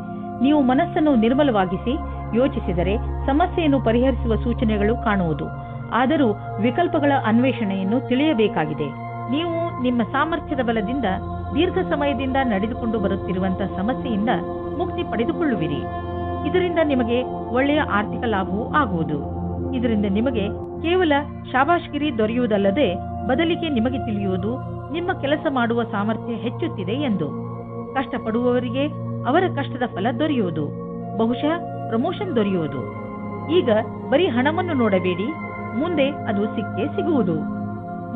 ನೀವು ಮನಸ್ಸನ್ನು ನಿರ್ಮಲವಾಗಿಸಿ ಯೋಚಿಸಿದರೆ ಸಮಸ್ಯೆಯನ್ನು ಪರಿಹರಿಸುವ ಸೂಚನೆಗಳು ಕಾಣುವುದು. ಆದರೂ ವಿಕಲ್ಪಗಳ ಅನ್ವೇಷಣೆಯನ್ನು ತಿಳಿಯಬೇಕಾಗಿದೆ. ನೀವು ನಿಮ್ಮ ಸಾಮರ್ಥ್ಯದ ಬಲದಿಂದ ದೀರ್ಘ ಸಮಯದಿಂದ ನಡೆದುಕೊಂಡು ಬರುತ್ತಿರುವಂತಹ ಸಮಸ್ಯೆಯಿಂದ ಮುಕ್ತಿ ಪಡೆದುಕೊಳ್ಳುವಿರಿ. ಇದರಿಂದ ನಿಮಗೆ ಒಳ್ಳೆಯ ಆರ್ಥಿಕ ಲಾಭವೂ ಆಗುವುದು. ಇದರಿಂದ ನಿಮಗೆ ಕೇವಲ ಶಾಬಾಷ್ಗಿರಿ ದೊರೆಯುವುದಲ್ಲದೆ ಬದಲಿಗೆ ನಿಮಗೆ ತಿಳಿಯುವುದು ನಿಮ್ಮ ಕೆಲಸ ಮಾಡುವ ಸಾಮರ್ಥ್ಯ ಹೆಚ್ಚುತ್ತಿದೆ ಎಂದು. ಕಷ್ಟಪಡುವವರಿಗೆ ಅವರ ಕಷ್ಟದ ಫಲ ದೊರೆಯುವುದು. ಬಹುಶಃ ಪ್ರಮೋಷನ್ ದೊರೆಯುವುದು. ಈಗ ಬರೀ ಹಣವನ್ನು ನೋಡಬೇಡಿ, ಮುಂದೆ ಅದು ಸಿಕ್ಕೇ ಸಿಗುವುದು.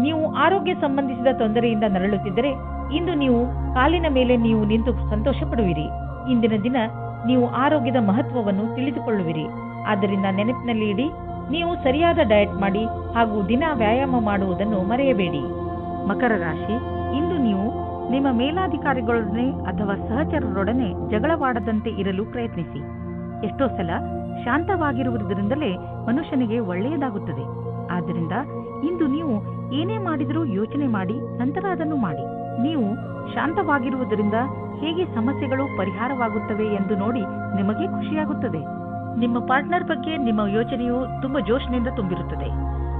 ನೀವು ಆರೋಗ್ಯ ಸಂಬಂಧಿಸಿದ ತೊಂದರೆಯಿಂದ ನರಳುತ್ತಿದ್ದರೆ ಇಂದು ನೀವು ಕಾಲಿನ ಮೇಲೆ ನೀವು ನಿಂತು ಸಂತೋಷ ಪಡುವಿರಿ. ಇಂದಿನ ದಿನ ನೀವು ಆರೋಗ್ಯದ ಮಹತ್ವವನ್ನು ತಿಳಿದುಕೊಳ್ಳುವಿರಿ. ಆದ್ದರಿಂದ ನೆನಪಿನಲ್ಲಿ ಇಡಿ, ನೀವು ಸರಿಯಾದ ಡಯಟ್ ಮಾಡಿ ಹಾಗೂ ದಿನ ವ್ಯಾಯಾಮ ಮಾಡುವುದನ್ನು ಮರೆಯಬೇಡಿ. ಮಕರ ರಾಶಿ, ಇಂದು ನೀವು ನಿಮ್ಮ ಮೇಲಾಧಿಕಾರಿಗಳೊಡನೆ ಅಥವಾ ಸಹಚರರೊಡನೆ ಜಗಳವಾಡದಂತೆ ಇರಲು ಪ್ರಯತ್ನಿಸಿ. ಎಷ್ಟೋ ಸಲ ಶಾಂತವಾಗಿರುವುದರಿಂದಲೇ ಮನುಷ್ಯನಿಗೆ ಒಳ್ಳೆಯದಾಗುತ್ತದೆ. ಆದ್ದರಿಂದ ಇಂದು ನೀವು ಏನೇ ಮಾಡಿದರೂ ಯೋಚನೆ ಮಾಡಿ ನಂತರ ಅದನ್ನು ಮಾಡಿ. ನೀವು ಶಾಂತವಾಗಿರುವುದರಿಂದ ಹೇಗೆ ಸಮಸ್ಯೆಗಳು ಪರಿಹಾರವಾಗುತ್ತವೆ ಎಂದು ನೋಡಿ ನಿಮಗೆ ಖುಷಿಯಾಗುತ್ತದೆ. ನಿಮ್ಮ ಪಾರ್ಟ್ನರ್ ಬಗ್ಗೆ ನಿಮ್ಮ ಯೋಚನೆಯು ತುಂಬಾ ಜೋಶಿನಿಂದ ತುಂಬಿರುತ್ತದೆ.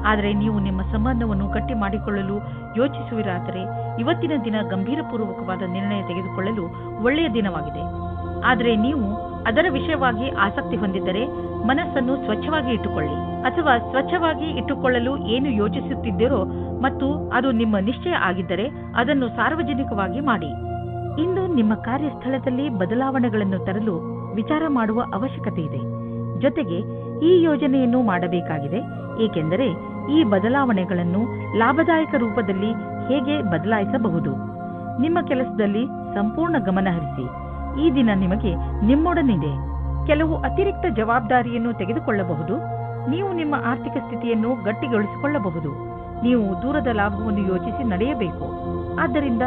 ಆದರೆ ನೀವು ನಿಮ್ಮ ಸಂಬಂಧವನ್ನು ಗಟ್ಟಿ ಮಾಡಿಕೊಳ್ಳಲು ಯೋಚಿಸುವಿರಾದರೆ ಇವತ್ತಿನ ದಿನ ಗಂಭೀರಪೂರ್ವಕವಾದ ನಿರ್ಣಯ ತೆಗೆದುಕೊಳ್ಳಲು ಒಳ್ಳೆಯ ದಿನವಾಗಿದೆ. ಆದರೆ ನೀವು ಅದರ ವಿಷಯವಾಗಿ ಆಸಕ್ತಿ ಹೊಂದಿದ್ದರೆ ಮನಸ್ಸನ್ನು ಸ್ವಚ್ಛವಾಗಿ ಇಟ್ಟುಕೊಳ್ಳಿ, ಅಥವಾ ಸ್ವಚ್ಛವಾಗಿ ಇಟ್ಟುಕೊಳ್ಳಲು ಏನು ಯೋಚಿಸುತ್ತಿದ್ದೀರೋ ಮತ್ತು ಅದು ನಿಮ್ಮ ನಿಶ್ಚಯ ಆಗಿದ್ದರೆ ಅದನ್ನು ಸಾರ್ವಜನಿಕವಾಗಿ ಮಾಡಿ. ಇಂದು ನಿಮ್ಮ ಕಾರ್ಯಸ್ಥಳದಲ್ಲಿ ಬದಲಾವಣೆಗಳನ್ನು ತರಲು ವಿಚಾರ ಮಾಡುವ ಅವಶ್ಯಕತೆ ಇದೆ. ಜೊತೆಗೆ ಈ ಯೋಜನೆಯನ್ನು ಮಾಡಬೇಕಾಗಿದೆ, ಏಕೆಂದರೆ ಈ ಬದಲಾವಣೆಗಳನ್ನು ಲಾಭದಾಯಕ ರೂಪದಲ್ಲಿ ಹೇಗೆ ಬದಲಾಯಿಸಬಹುದು. ನಿಮ್ಮ ಕೆಲಸದಲ್ಲಿ ಸಂಪೂರ್ಣ ಗಮನ ಹರಿಸಿ. ಈ ದಿನ ನಿಮಗೆ ನಿಮ್ಮೊಡನಿದೆ. ಕೆಲವು ಅತಿರಿಕ್ತ ಜವಾಬ್ದಾರಿಯನ್ನು ತೆಗೆದುಕೊಳ್ಳಬಹುದು. ನೀವು ನಿಮ್ಮ ಆರ್ಥಿಕ ಸ್ಥಿತಿಯನ್ನು ಗಟ್ಟಿಗೊಳಿಸಿಕೊಳ್ಳಬಹುದು. ನೀವು ದೂರದ ಲಾಭವನ್ನು ಯೋಚಿಸಿ ನಡೆಯಬೇಕು. ಆದ್ದರಿಂದ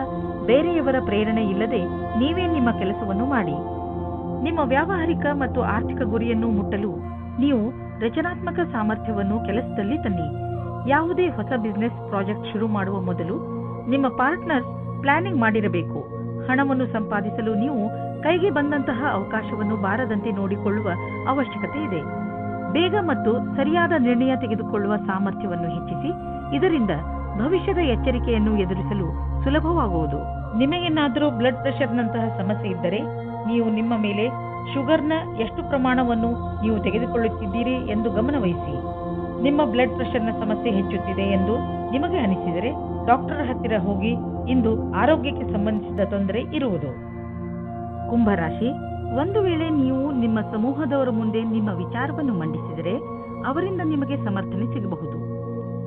ಬೇರೆಯವರ ಪ್ರೇರಣೆ ಇಲ್ಲದೆ ನೀವೇ ನಿಮ್ಮ ಕೆಲಸವನ್ನು ಮಾಡಿ. ನಿಮ್ಮ ವ್ಯಾವಹಾರಿಕ ಮತ್ತು ಆರ್ಥಿಕ ಗುರಿಯನ್ನು ಮುಟ್ಟಲು ನೀವು ರಚನಾತ್ಮಕ ಸಾಮರ್ಥ್ಯವನ್ನು ಕೆಲಸದಲ್ಲಿ ತನ್ನಿ. ಯಾವುದೇ ಹೊಸ ಬಿಸಿನೆಸ್ ಪ್ರಾಜೆಕ್ಟ್ ಶುರು ಮಾಡುವ ಮೊದಲು ನಿಮ್ಮ ಪಾರ್ಟ್ನರ್ಸ್ ಪ್ಲಾನಿಂಗ್ ಮಾಡಿರಬೇಕು. ಹಣವನ್ನು ಸಂಪಾದಿಸಲು ನೀವು ಕೈಗೆ ಬಂದಂತಹ ಅವಕಾಶವನ್ನು ಬಾರದಂತೆ ನೋಡಿಕೊಳ್ಳುವ ಅವಶ್ಯಕತೆ ಇದೆ. ಬೇಗ ಮತ್ತು ಸರಿಯಾದ ನಿರ್ಣಯ ತೆಗೆದುಕೊಳ್ಳುವ ಸಾಮರ್ಥ್ಯವನ್ನು ಹೆಚ್ಚಿಸಿ. ಇದರಿಂದ ಭವಿಷ್ಯದ ಎಚ್ಚರಿಕೆಯನ್ನು ಎದುರಿಸಲು ಸುಲಭವಾಗುವುದು. ನಿಮಗೇನಾದರೂ ಬ್ಲಡ್ ಪ್ರೆಷರ್ನಂತಹ ಸಮಸ್ಯೆ ಇದ್ದರೆ ನೀವು ನಿಮ್ಮ ಮೇಲೆ ಶುಗರ್ನ ಎಷ್ಟು ಪ್ರಮಾಣವನ್ನು ನೀವು ತೆಗೆದುಕೊಳ್ಳುತ್ತಿದ್ದೀರಿ ಎಂದು ಗಮನವಹಿಸಿ. ನಿಮ್ಮ ಬ್ಲಡ್ ಪ್ರೆಷರ್ನ ಸಮಸ್ಯೆ ಹೆಚ್ಚುತ್ತಿದೆ ಎಂದು ನಿಮಗೆ ಅನಿಸಿದರೆ ಡಾಕ್ಟರ್ ಹತ್ತಿರ ಹೋಗಿ. ಇಂದು ಆರೋಗ್ಯಕ್ಕೆ ಸಂಬಂಧಿಸಿದ ತೊಂದರೆ ಇರುವುದು. ಕುಂಭರಾಶಿ, ಒಂದು ವೇಳೆ ನೀವು ನಿಮ್ಮ ಸಮೂಹದವರ ಮುಂದೆ ನಿಮ್ಮ ವಿಚಾರವನ್ನು ಮಂಡಿಸಿದರೆ ಅವರಿಂದ ನಿಮಗೆ ಸಮರ್ಥನೆ ಸಿಗಬಹುದು.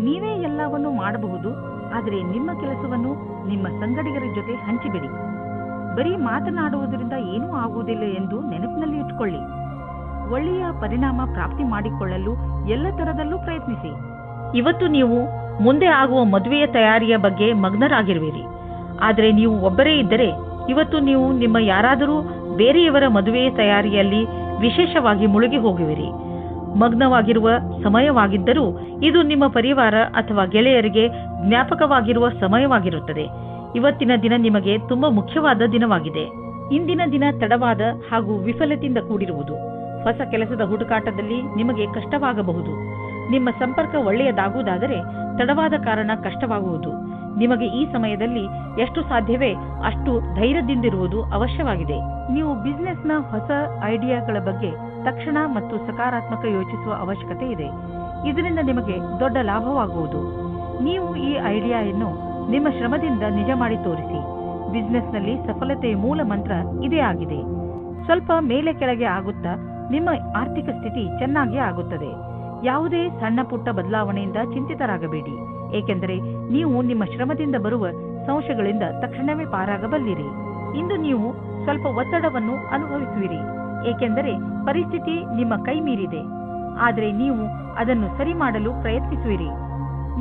ನೀವೇ ಎಲ್ಲವನ್ನೂ ಮಾಡಬಹುದು, ಆದರೆ ನಿಮ್ಮ ಕೆಲಸವನ್ನು ನಿಮ್ಮ ಸಂಗಡಿಗರ ಜೊತೆ ಹಂಚಿಬಿಡಿ. ಬರೀ ಮಾತನಾಡುವುದರಿಂದ ಏನೂ ಆಗುವುದಿಲ್ಲ ಎಂದು ನೆನಪಿನಲ್ಲಿ ಇಟ್ಟುಕೊಳ್ಳಿ. ಒಳ್ಳೆಯ ಪರಿಣಾಮ ಪ್ರಾಪ್ತಿ ಮಾಡಿಕೊಳ್ಳಲು ಎಲ್ಲ ತರದಲ್ಲೂ ಪ್ರಯತ್ನಿಸಿ. ಇವತ್ತು ನೀವು ಮುಂದೆ ಆಗುವ ಮದುವೆಯ ತಯಾರಿಯ ಬಗ್ಗೆ ಮಗ್ನರಾಗಿರುವಿರಿ. ಆದರೆ ನೀವು ಒಬ್ಬರೇ ಇದ್ದರೆ ಇವತ್ತು ನೀವು ನಿಮ್ಮ ಯಾರಾದರೂ ಬೇರೆಯವರ ಮದುವೆಯ ತಯಾರಿಯಲ್ಲಿ ವಿಶೇಷವಾಗಿ ಮುಳುಗಿ ಹೋಗುವಿರಿ. ಮಗ್ನವಾಗಿರುವ ಸಮಯವಾಗಿದ್ದರೂ ಇದು ನಿಮ್ಮ ಪರಿವಾರ ಅಥವಾ ಗೆಳೆಯರಿಗೆ ಜ್ಞಾಪಕವಾಗಿರುವ ಸಮಯವಾಗಿರುತ್ತದೆ. ಇವತ್ತಿನ ದಿನ ನಿಮಗೆ ತುಂಬಾ ಮುಖ್ಯವಾದ ದಿನವಾಗಿದೆ. ಇಂದಿನ ದಿನ ತಡವಾದ ಹಾಗೂ ವಿಫಲತೆಯಿಂದ ಕೂಡಿರುವುದು. ಹೊಸ ಕೆಲಸದ ಹುಡುಕಾಟದಲ್ಲಿ ನಿಮಗೆ ಕಷ್ಟವಾಗಬಹುದು. ನಿಮ್ಮ ಸಂಪರ್ಕ ಒಳ್ಳೆಯದಾಗುವುದಾದರೆ ತಡವಾದ ಕಾರಣ ಕಷ್ಟವಾಗುವುದು. ನಿಮಗೆ ಈ ಸಮಯದಲ್ಲಿ ಎಷ್ಟು ಸಾಧ್ಯವೇ ಅಷ್ಟು ಧೈರ್ಯದಿಂದಿರುವುದು ಅವಶ್ಯವಾಗಿದೆ. ನೀವು ಬಿಸಿನೆಸ್ನ ಹೊಸ ಐಡಿಯಾಗಳ ಬಗ್ಗೆ ತಕ್ಷಣ ಮತ್ತು ಸಕಾರಾತ್ಮಕ ಯೋಚಿಸುವ ಅವಶ್ಯಕತೆ ಇದೆ. ಇದರಿಂದ ನಿಮಗೆ ದೊಡ್ಡ ಲಾಭವಾಗುವುದು. ನೀವು ಈ ಐಡಿಯಾವನ್ನು ನಿಮ್ಮ ಶ್ರಮದಿಂದ ನಿಜ ಮಾಡಿ ತೋರಿಸಿ. ಬಿಸಿನೆಸ್ನಲ್ಲಿ ಸಫಲತೆಯ ಮೂಲ ಮಂತ್ರ ಇದೇ ಆಗಿದೆ. ಸ್ವಲ್ಪ ಮೇಲೆ ಕೆಳಗೆ ಆಗುತ್ತಾ ನಿಮ್ಮ ಆರ್ಥಿಕ ಸ್ಥಿತಿ ಚೆನ್ನಾಗಿ ಆಗುತ್ತದೆ. ಯಾವುದೇ ಸಣ್ಣ ಪುಟ್ಟ ಬದಲಾವಣೆಯಿಂದ ಚಿಂತಿತರಾಗಬೇಡಿ, ಏಕೆಂದರೆ ನೀವು ನಿಮ್ಮ ಶ್ರಮದಿಂದ ಬರುವ ಸಂಶಯಗಳಿಂದ ತಕ್ಷಣವೇ ಪಾರಾಗಬಲ್ಲಿರಿ. ಇಂದು ನೀವು ಸ್ವಲ್ಪ ಒತ್ತಡವನ್ನು ಅನುಭವಿಸುವಿರಿ, ಏಕೆಂದರೆ ಪರಿಸ್ಥಿತಿ ನಿಮ್ಮ ಕೈ ಮೀರಿದೆ. ಆದರೆ ನೀವು ಅದನ್ನು ಸರಿ ಮಾಡಲು ಪ್ರಯತ್ನಿಸುವಿರಿ.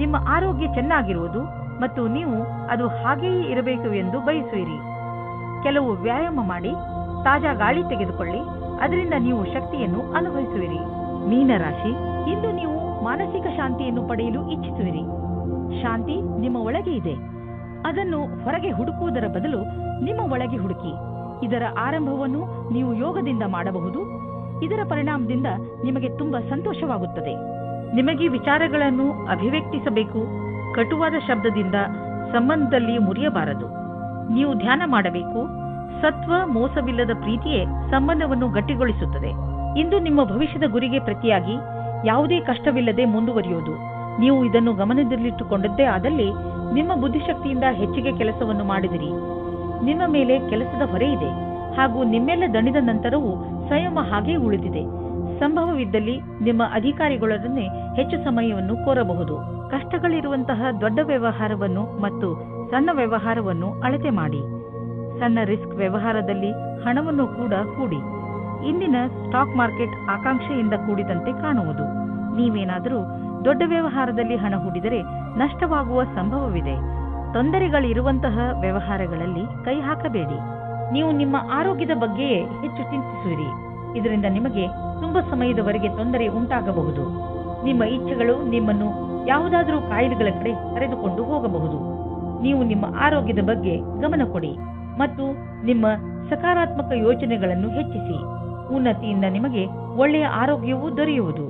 ನಿಮ್ಮ ಆರೋಗ್ಯ ಚೆನ್ನಾಗಿರುವುದು ಮತ್ತು ನೀವು ಅದು ಹಾಗೆಯೇ ಇರಬೇಕು ಎಂದು ಬಯಸುವಿರಿ. ಕೆಲವು ವ್ಯಾಯಾಮ ಮಾಡಿ, ತಾಜಾ ಗಾಳಿ ತೆಗೆದುಕೊಳ್ಳಿ, ಅದರಿಂದ ನೀವು ಶಕ್ತಿಯನ್ನು ಅನುಭವಿಸುವಿರಿ. ಮೀನರಾಶಿ, ಇಂದು ನೀವು ಮಾನಸಿಕ ಶಾಂತಿಯನ್ನು ಪಡೆಯಲು ಇಚ್ಛಿಸುವಿರಿ. ಶಾಂತಿ ನಿಮ್ಮ ಒಳಗೆ ಇದೆ. ಅದನ್ನು ಹೊರಗೆ ಹುಡುಕುವುದರ ಬದಲು ನಿಮ್ಮ ಒಳಗೆ ಹುಡುಕಿ. ಇದರ ಆರಂಭವನ್ನು ನೀವು ಯೋಗದಿಂದ ಮಾಡಬಹುದು. ಇದರ ಪರಿಣಾಮದಿಂದ ನಿಮಗೆ ತುಂಬಾ ಸಂತೋಷವಾಗುತ್ತದೆ. ನಿಮಗೆ ವಿಚಾರಗಳನ್ನು ಅಭಿವ್ಯಕ್ತಿಸಬೇಕು. ಕಟುವಾದ ಶಬ್ದದಿಂದ ಸಂಬಂಧದಲ್ಲಿ ಮುರಿಯಬಾರದು. ನೀವು ಧ್ಯಾನ ಮಾಡಬೇಕು. ಸತ್ವ ಮೋಸವಿಲ್ಲದ ಪ್ರೀತಿಯೇ ಸಂಬಂಧವನ್ನು ಗಟ್ಟಿಗೊಳಿಸುತ್ತದೆ. ಇಂದು ನಿಮ್ಮ ಭವಿಷ್ಯದ ಗುರಿಗೆ ಪ್ರತಿಯಾಗಿ ಯಾವುದೇ ಕಷ್ಟವಿಲ್ಲದೆ ಮುಂದುವರಿಯುವುದು. ನೀವು ಇದನ್ನು ಗಮನದಲ್ಲಿಟ್ಟುಕೊಂಡದ್ದೇ ಆದಲ್ಲಿ ನಿಮ್ಮ ಬುದ್ಧಿಶಕ್ತಿಯಿಂದ ಹೆಚ್ಚಿಗೆ ಕೆಲಸವನ್ನು ಮಾಡಿದಿರಿ. ನಿಮ್ಮ ಮೇಲೆ ಕೆಲಸದ ಹೊರೆ ಇದೆ ಹಾಗೂ ನಿಮ್ಮೆಲ್ಲ ದಣಿದ ನಂತರವೂ ಸಂಯಮ ಹಾಗೇ ಉಳಿದಿದೆ. ಸಂಭವವಿದ್ದಲ್ಲಿ ನಿಮ್ಮ ಅಧಿಕಾರಿಗಳೊಡನೆ ಹೆಚ್ಚು ಸಮಯವನ್ನು ಕೋರಬಹುದು. ಕಷ್ಟಗಳಿರುವಂತಹ ದೊಡ್ಡ ವ್ಯವಹಾರವನ್ನು ಮತ್ತು ಸಣ್ಣ ವ್ಯವಹಾರವನ್ನು ಅಳತೆ ಮಾಡಿ. ಸಣ್ಣ ರಿಸ್ಕ್ ವ್ಯವಹಾರದಲ್ಲಿ ಹಣವನ್ನು ಕೂಡ ಹೂಡಿ. ಇಂದಿನ ಸ್ಟಾಕ್ ಮಾರ್ಕೆಟ್ ಆಕಾಂಕ್ಷೆಯಿಂದ ಕೂಡಿದಂತೆ ಕಾಣುವುದು. ನೀವೇನಾದರೂ ದೊಡ್ಡ ವ್ಯವಹಾರದಲ್ಲಿ ಹಣ ಹೂಡಿದರೆ ನಷ್ಟವಾಗುವ ಸಂಭವವಿದೆ. ತೊಂದರೆಗಳಿರುವಂತಹ ವ್ಯವಹಾರಗಳಲ್ಲಿ ಕೈ ಹಾಕಬೇಡಿ. ನೀವು ನಿಮ್ಮ ಆರೋಗ್ಯದ ಬಗ್ಗೆಯೇ ಹೆಚ್ಚು ಚಿಂತಿಸುವಿರಿ. ಇದರಿಂದ ನಿಮಗೆ ತುಂಬಾ ಸಮಯದವರೆಗೆ ತೊಂದರೆ ಉಂಟಾಗಬಹುದು. ನಿಮ್ಮ ಇಚ್ಛೆಗಳು ನಿಮ್ಮನ್ನು ಯಾವುದಾದರೂ ಕಾಯಿಲೆಗಳ ಕಡೆ ಕರೆದುಕೊಂಡು ಹೋಗಬಹುದು. ನೀವು ನಿಮ್ಮ ಆರೋಗ್ಯದ ಬಗ್ಗೆ ಗಮನ ಕೊಡಿ ಮತ್ತು ನಿಮ್ಮ ಸಕಾರಾತ್ಮಕ ಯೋಚನೆಗಳನ್ನು ಹೆಚ್ಚಿಸಿ. ಉನ್ನತಿಯಿಂದ ನಿಮಗೆ ಒಳ್ಳೆಯ ಆರೋಗ್ಯವೂ ದೊರೆಯುವುದು.